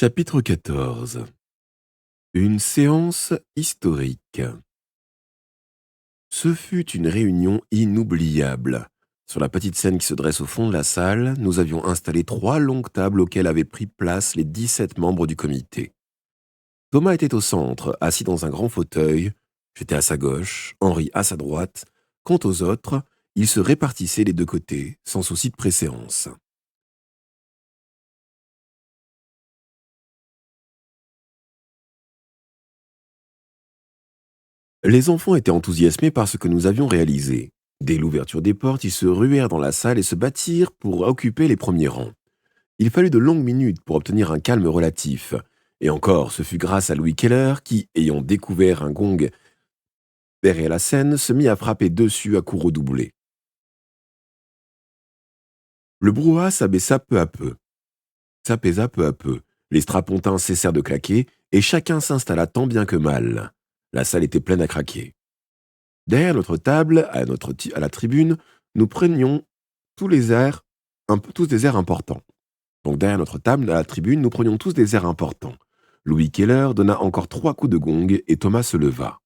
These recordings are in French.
Chapitre 14. Une séance historique. Ce fut une réunion inoubliable. Sur la petite scène qui se dresse au fond de la salle, nous avions installé 3 longues tables auxquelles avaient pris place les 17 membres du comité. Thomas était au centre, assis dans un grand fauteuil. J'étais à sa gauche, Henri à sa droite. Quant aux autres, ils se répartissaient des deux côtés, sans souci de préséance. Les enfants étaient enthousiasmés par ce que nous avions réalisé. Dès l'ouverture des portes, ils se ruèrent dans la salle et se battirent pour occuper les premiers rangs. Il fallut de longues minutes pour obtenir un calme relatif. Et encore, ce fut grâce à Louis Keller qui, ayant découvert un gong derrière la scène, se mit à frapper dessus à coups redoublés. Le brouhaha s'abaissa peu à peu. S'apaisa peu à peu. Les strapontins cessèrent de claquer et chacun s'installa tant bien que mal. La salle était pleine à craquer. Derrière notre table, à la tribune, nous prenions tous des airs importants. Donc derrière notre table, à la tribune, nous prenions tous des airs importants. Louis Keller donna encore 3 coups de gong et Thomas se leva.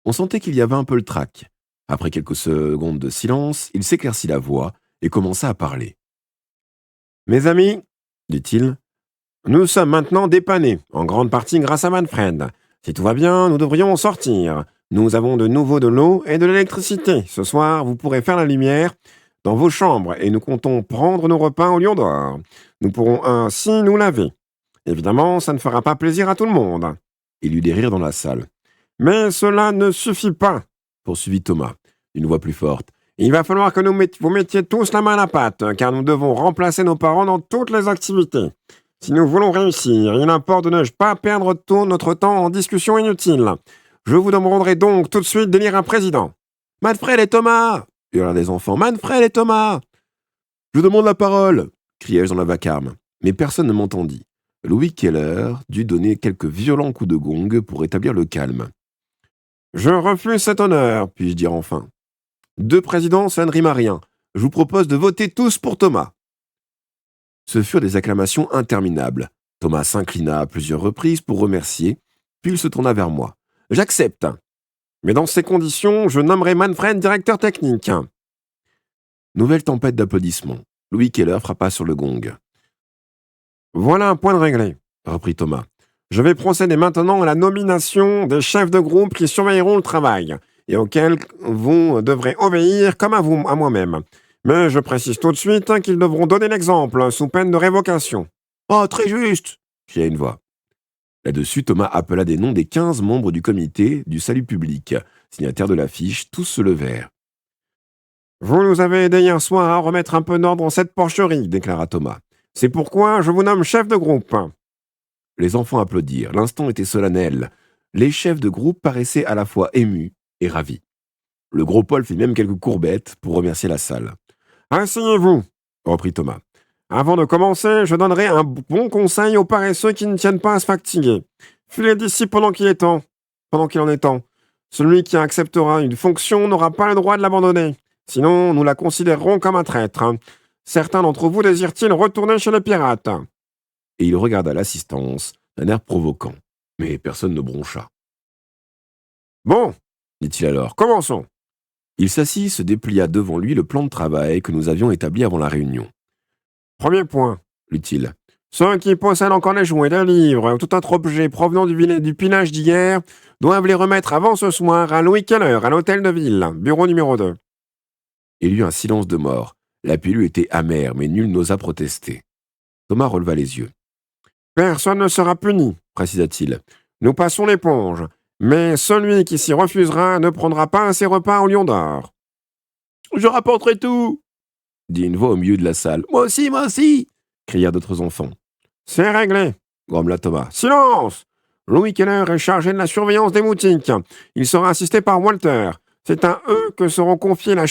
On sentait qu'il y avait un peu le trac. Après quelques secondes de silence, il s'éclaircit la voix et commença à parler. « Mes amis, dit-il, nous sommes maintenant dépannés, en grande partie grâce à Manfred. Si tout va bien, nous devrions en sortir. Nous avons de nouveau de l'eau et de l'électricité. Ce soir, vous pourrez faire la lumière dans vos chambres et nous comptons prendre nos repas au Lion d'Or. Nous pourrons ainsi nous laver. Évidemment, ça ne fera pas plaisir à tout le monde. » Il y eut des rires dans la salle. « Mais cela ne suffit pas, poursuivit Thomas, d'une voix plus forte. Il va falloir que vous mettiez tous la main à la pâte, car nous devons remplacer nos parents dans toutes les activités. Si nous voulons réussir, il importe de ne pas perdre tout notre temps en discussions inutiles. Je vous demanderai donc tout de suite d'élire un président. »« Manfred et Thomas !» hurlèrent des enfants. « Manfred et Thomas !»« Je demande la parole !» criai-je dans la vacarme. Mais personne ne m'entendit. Louis Keller dut donner quelques violents coups de gong pour rétablir le calme. « Je refuse cet honneur, puis-je dire enfin. 2 présidents, ça ne rime à rien. Je vous propose de voter tous pour Thomas. » Ce furent des acclamations interminables. Thomas s'inclina à plusieurs reprises pour remercier, puis il se tourna vers moi. « J'accepte. Mais dans ces conditions, je nommerai Manfred directeur technique. » Nouvelle tempête d'applaudissements. Louis Keller frappa sur le gong. « Voilà un point de réglé, » reprit Thomas. « Je vais procéder maintenant à la nomination des chefs de groupe qui surveilleront le travail, et auxquels vous devrez obéir comme à moi-même. Mais je précise tout de suite qu'ils devront donner l'exemple, sous peine de révocation. »« Oh, très juste !» cria une voix. Là-dessus, Thomas appela des noms des 15 membres du comité du salut public. Signataires de l'affiche, tous se levèrent. « Vous nous avez aidé hier soir à remettre un peu d'ordre dans cette porcherie, » déclara Thomas. « C'est pourquoi je vous nomme chef de groupe. » Les enfants applaudirent. L'instant était solennel. Les chefs de groupe paraissaient à la fois émus et ravis. Le gros Paul fit même quelques courbettes pour remercier la salle. « Asseyez-vous, » reprit Thomas. « Avant de commencer, je donnerai un bon conseil aux paresseux qui ne tiennent pas à se fatiguer. Filez d'ici pendant qu'il en est temps. Celui qui acceptera une fonction n'aura pas le droit de l'abandonner. Sinon, nous la considérerons comme un traître. Certains d'entre vous désirent-ils retourner chez les pirates ?» Et il regarda l'assistance d'un air provoquant. Mais personne ne broncha. « Bon, dit-il alors, commençons. » Il s'assit, se déplia devant lui le plan de travail que nous avions établi avant la réunion. « Premier point, lut-il. Ceux qui possèdent encore les jouets, des livres ou tout autre objet provenant du pillage d'hier doivent les remettre avant ce soir à Louis Keller, à l'hôtel de ville, bureau numéro 2. » Il y eut un silence de mort. La pilule était amère, mais nul n'osa protester. Thomas releva les yeux. « Personne ne sera puni, précisa-t-il. Nous passons l'éponge, mais celui qui s'y refusera ne prendra pas ses repas au Lion d'Or. »« Je rapporterai tout, » dit une voix au milieu de la salle. « Moi aussi, crièrent d'autres enfants. « C'est réglé, » grommela Thomas. « Silence ! Louis Keller est chargé de la surveillance des boutiques. Il sera assisté par Walter. C'est à eux que seront confiées les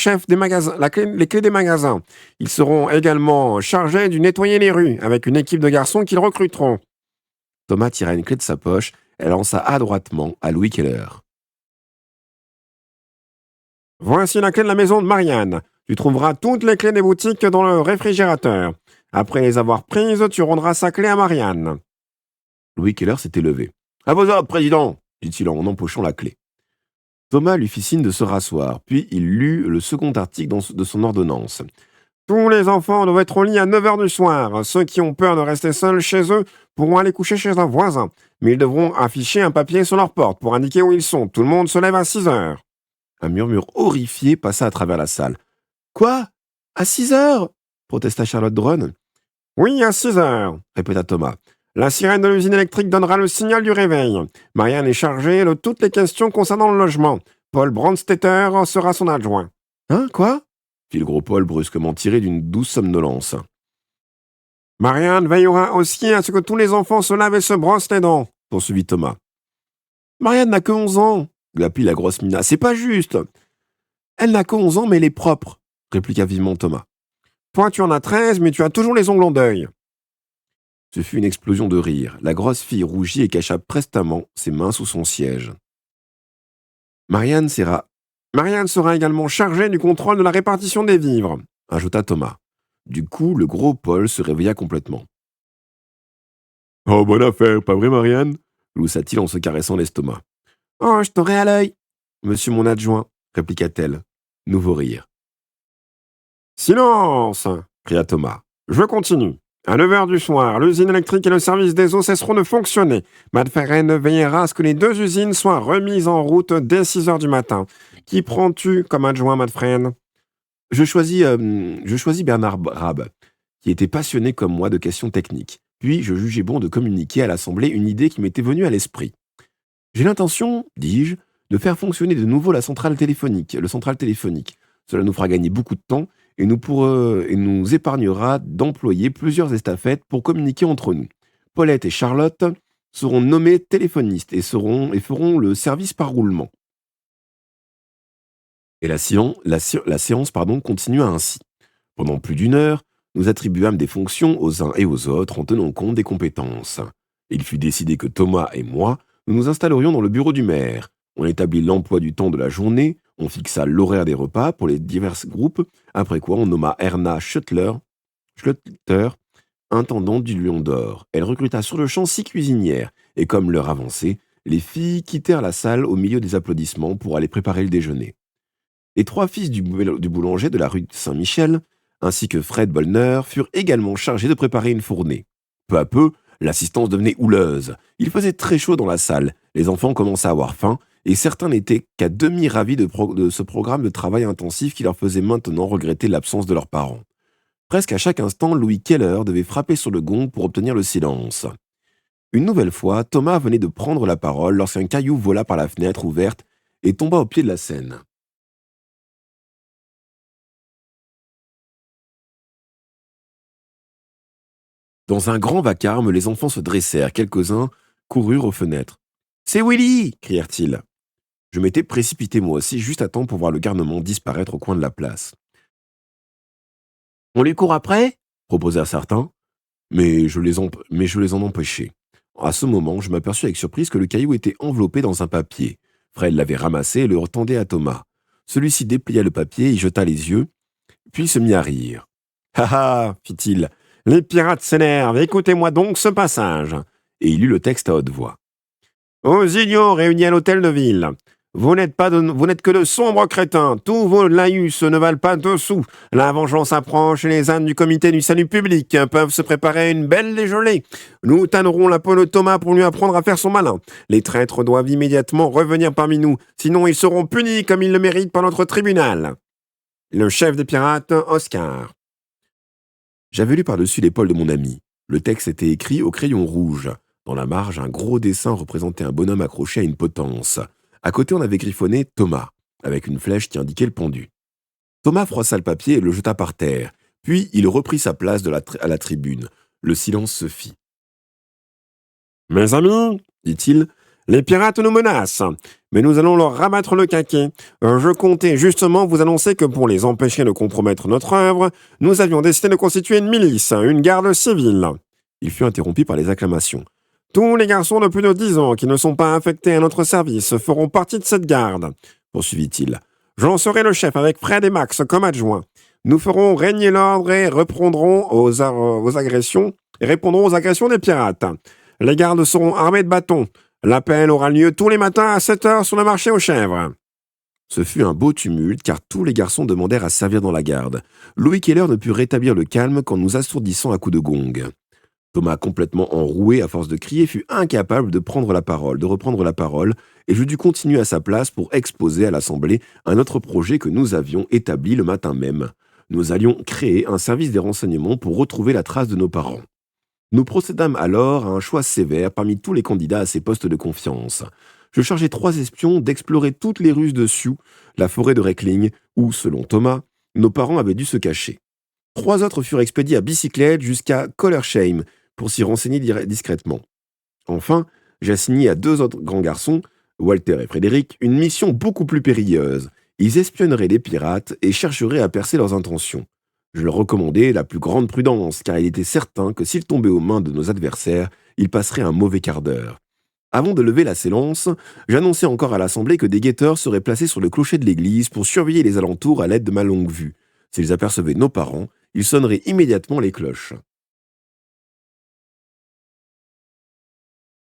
clés des magasins. Ils seront également chargés de nettoyer les rues, avec une équipe de garçons qu'ils recruteront. » Thomas tira une clé de sa poche et la lança adroitement à Louis Keller. « Voici la clé de la maison de Marianne. Tu trouveras toutes les clés des boutiques dans le réfrigérateur. Après les avoir prises, tu rendras sa clé à Marianne. » Louis Keller s'était levé. « À vos ordres, président !» dit-il en empochant la clé. Thomas lui fit signe de se rasseoir, puis il lut le second article de son ordonnance. « Tous les enfants doivent être au lit à 9h du soir. Ceux qui ont peur de rester seuls chez eux pourront aller coucher chez un voisin, mais ils devront afficher un papier sur leur porte pour indiquer où ils sont. Tout le monde se lève à 6h. » Un murmure horrifié passa à travers la salle. « Quoi? À 6h ?» protesta Charlotte Dronne. « Oui, à 6h, répéta Thomas. La sirène de l'usine électrique donnera le signal du réveil. Marianne est chargée de toutes les questions concernant le logement. Paul Brandstetter sera son adjoint. »« Hein, quoi ?» fit le gros Paul brusquement tiré d'une douce somnolence. « Marianne veillera aussi à ce que tous les enfants se lavent et se brossent les dents, » poursuivit Thomas. « Marianne n'a que 11 ans, » glapit la grosse Mina. « C'est pas juste. »« Elle n'a que 11 ans, mais elle est propre, » répliqua vivement Thomas. « Toi, tu en as 13, mais tu as toujours les ongles en deuil. » Ce fut une explosion de rire. La grosse fille rougit et cacha prestement ses mains sous son siège. Marianne sera également chargée du contrôle de la répartition des vivres, ajouta Thomas. Du coup, le gros Paul se réveilla complètement. « Oh, bonne affaire, pas vrai, Marianne ?» gloussa-t-il en se caressant l'estomac. « Oh, je t'aurai à l'œil, monsieur mon adjoint, » répliqua-t-elle. Nouveau rire. « Silence !» cria Thomas. « Je continue. À 9h du soir, l'usine électrique et le service des eaux cesseront de fonctionner. Madferren veillera à ce que les deux usines soient remises en route dès 6h du matin. Qui prends-tu comme adjoint, Madferren ? Je choisis Bernard Rabe, qui était passionné comme moi de questions techniques. Puis je jugeais bon de communiquer à l'Assemblée une idée qui m'était venue à l'esprit. J'ai l'intention, dis-je, de faire fonctionner de nouveau le central téléphonique. Cela nous fera gagner beaucoup de temps et nous épargnera d'employer plusieurs estafettes pour communiquer entre nous. Paulette et Charlotte seront nommées téléphonistes et feront le service par roulement. Et la séance continua ainsi. Pendant plus d'une heure, nous attribuâmes des fonctions aux uns et aux autres en tenant compte des compétences. Il fut décidé que Thomas et moi, nous nous installerions dans le bureau du maire. On établit l'emploi du temps de la journée, on fixa l'horaire des repas pour les divers groupes, après quoi on nomma Erna Schlutter, intendante du Lion d'Or. Elle recruta sur le champ 6 cuisinières, et comme l'heure avançait, les filles quittèrent la salle au milieu des applaudissements pour aller préparer le déjeuner. Les 3 fils du boulanger de la rue Saint-Michel, ainsi que Fred Bollner, furent également chargés de préparer une fournée. Peu à peu, l'assistance devenait houleuse. Il faisait très chaud dans la salle, les enfants commençaient à avoir faim, et certains n'étaient qu'à demi ravis de ce programme de travail intensif qui leur faisait maintenant regretter l'absence de leurs parents. Presque à chaque instant, Louis Keller devait frapper sur le gong pour obtenir le silence. Une nouvelle fois, Thomas venait de prendre la parole lorsqu'un caillou vola par la fenêtre ouverte et tomba au pied de la scène. Dans un grand vacarme, les enfants se dressèrent, quelques-uns coururent aux fenêtres. « C'est Willy !» crièrent-ils. Je m'étais précipité moi aussi, juste à temps pour voir le garnement disparaître au coin de la place. « On lui court après ?» proposèrent certains, mais je les en empêchai. À ce moment, je m'aperçus avec surprise que le caillou était enveloppé dans un papier. Fred l'avait ramassé et le retendait à Thomas. Celui-ci déplia le papier, y jeta les yeux, puis se mit à rire. « Ha ha !» fit-il. « Les pirates s'énervent, écoutez-moi donc ce passage. » Et il lut le texte à haute voix. « Aux idiots réunis à l'hôtel de ville. Vous n'êtes que de sombres crétins. Tous vos laïus ne valent pas 2 sous. La vengeance approche et les ânes du comité du salut public peuvent se préparer à une belle dégelée. Nous tannerons la peau de Thomas pour lui apprendre à faire son malin. Les traîtres doivent immédiatement revenir parmi nous, sinon ils seront punis comme ils le méritent par notre tribunal. Le chef des pirates, Oscar. » J'avais lu par-dessus l'épaule de mon ami. Le texte était écrit au crayon rouge. Dans la marge, un gros dessin représentait un bonhomme accroché à une potence. À côté, on avait griffonné « Thomas » avec une flèche qui indiquait le pendu. Thomas froissa le papier et le jeta par terre. Puis, il reprit sa place à la tribune. Le silence se fit. « Mes amis, dit-il, les pirates nous menacent, mais nous allons leur rabattre le caquet. Je comptais justement vous annoncer que pour les empêcher de compromettre notre œuvre, nous avions décidé de constituer une milice, une garde civile. » Il fut interrompu par les acclamations. « Tous les garçons de plus de 10 ans qui ne sont pas affectés à notre service feront partie de cette garde, » poursuivit-il. « J'en serai le chef avec Fred et Max comme adjoints. Nous ferons régner l'ordre et répondrons aux agressions des pirates. Les gardes seront armés de bâtons. L'appel aura lieu tous les matins à 7 heures sur le marché aux chèvres. » Ce fut un beau tumulte car tous les garçons demandèrent à servir dans la garde. Loïc Heller ne put rétablir le calme qu'en nous assourdissant à coups de gong. Thomas, complètement enroué à force de crier, fut incapable de reprendre la parole, et je dus continuer à sa place pour exposer à l'Assemblée un autre projet que nous avions établi le matin même. Nous allions créer un service des renseignements pour retrouver la trace de nos parents. Nous procédâmes alors à un choix sévère parmi tous les candidats à ces postes de confiance. Je chargeai 3 espions d'explorer toutes les ruses de Sioux, la forêt de Reckling, où, selon Thomas, nos parents avaient dû se cacher. 3 autres furent expédiés à bicyclette jusqu'à Collersheim pour s'y renseigner discrètement. Enfin, j'assignai à 2 autres grands garçons, Walter et Frédéric, une mission beaucoup plus périlleuse. Ils espionneraient les pirates et chercheraient à percer leurs intentions. Je leur recommandai la plus grande prudence, car il était certain que s'ils tombaient aux mains de nos adversaires, ils passeraient un mauvais quart d'heure. Avant de lever la séance, j'annonçai encore à l'Assemblée que des guetteurs seraient placés sur le clocher de l'église pour surveiller les alentours à l'aide de ma longue vue. S'ils apercevaient nos parents, ils sonneraient immédiatement les cloches.